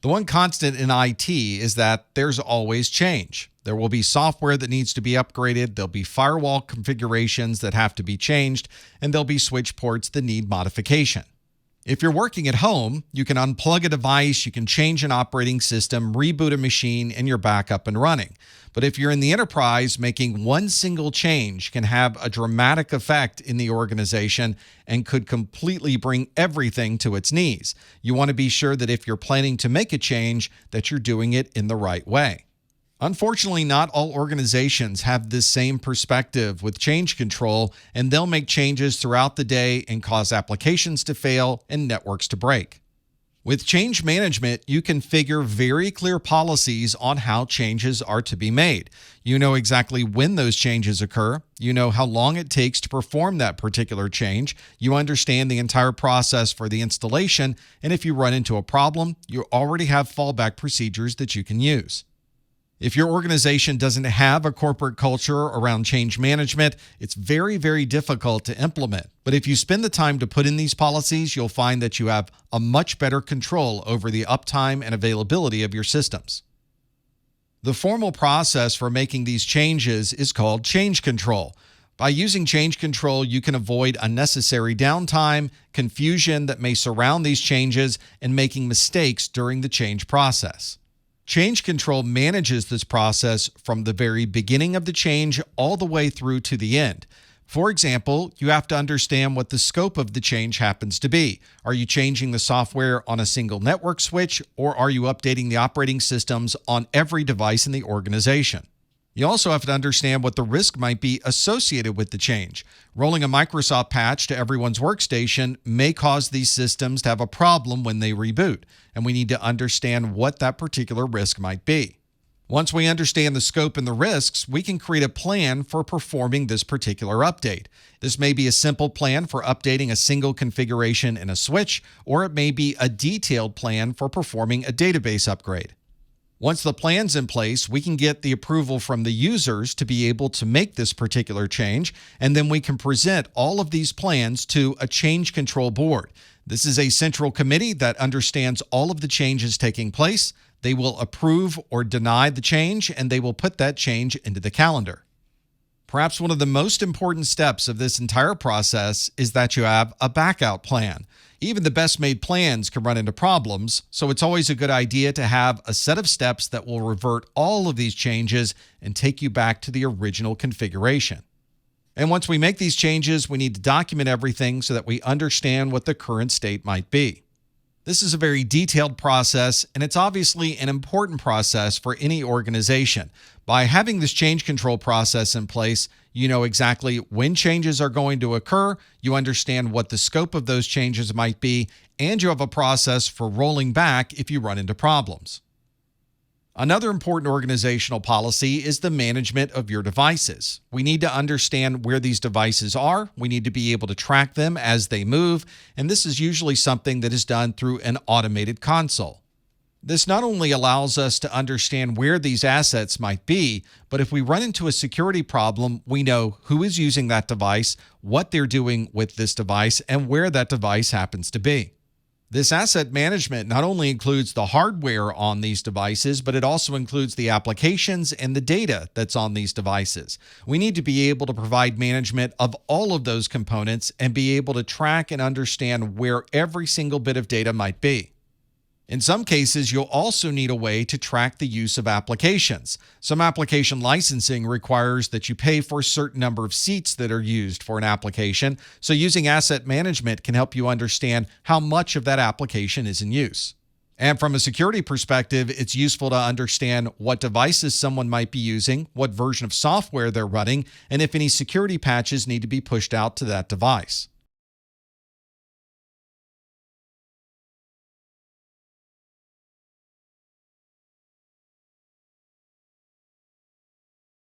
The one constant in IT is that there's always change. There will be software that needs to be upgraded, there'll be firewall configurations that have to be changed, and there'll be switch ports that need modification. If you're working at home, you can unplug a device, you can change an operating system, reboot a machine, and you're back up and running. But if you're in the enterprise, making one single change can have a dramatic effect in the organization and could completely bring everything to its knees. You want to be sure that if you're planning to make a change, that you're doing it in the right way. Unfortunately, not all organizations have this same perspective with change control, and they'll make changes throughout the day and cause applications to fail and networks to break. With change management, you can figure very clear policies on how changes are to be made. You know exactly when those changes occur. You know how long it takes to perform that particular change. You understand the entire process for the installation, and if you run into a problem, you already have fallback procedures that you can use. If your organization doesn't have a corporate culture around change management, it's very, very difficult to implement. But if you spend the time to put in these policies, you'll find that you have a much better control over the uptime and availability of your systems. The formal process for making these changes is called change control. By using change control, you can avoid unnecessary downtime, confusion that may surround these changes, and making mistakes during the change process. Change control manages this process from the very beginning of the change all the way through to the end. For example, you have to understand what the scope of the change happens to be. Are you changing the software on a single network switch, or are you updating the operating systems on every device in the organization? You also have to understand what the risk might be associated with the change. Rolling a Microsoft patch to everyone's workstation may cause these systems to have a problem when they reboot, and we need to understand what that particular risk might be. Once we understand the scope and the risks, we can create a plan for performing this particular update. This may be a simple plan for updating a single configuration in a switch, or it may be a detailed plan for performing a database upgrade. Once the plan's in place, we can get the approval from the users to be able to make this particular change, and then we can present all of these plans to a change control board. This is a central committee that understands all of the changes taking place. They will approve or deny the change, and they will put that change into the calendar. Perhaps one of the most important steps of this entire process is that you have a backup plan. Even the best made plans can run into problems, so it's always a good idea to have a set of steps that will revert all of these changes and take you back to the original configuration. And once we make these changes, we need to document everything so that we understand what the current state might be. This is a very detailed process, and it's obviously an important process for any organization. By having this change control process in place, you know exactly when changes are going to occur, you understand what the scope of those changes might be, and you have a process for rolling back if you run into problems. Another important organizational policy is the management of your devices. We need to understand where these devices are. We need to be able to track them as they move, and this is usually something that is done through an automated console. This not only allows us to understand where these assets might be, but if we run into a security problem, we know who is using that device, what they're doing with this device, and where that device happens to be. This asset management not only includes the hardware on these devices, but it also includes the applications and the data that's on these devices. We need to be able to provide management of all of those components and be able to track and understand where every single bit of data might be. In some cases, you'll also need a way to track the use of applications. Some application licensing requires that you pay for a certain number of seats that are used for an application, so using asset management can help you understand how much of that application is in use. And from a security perspective, it's useful to understand what devices someone might be using, what version of software they're running, and if any security patches need to be pushed out to that device.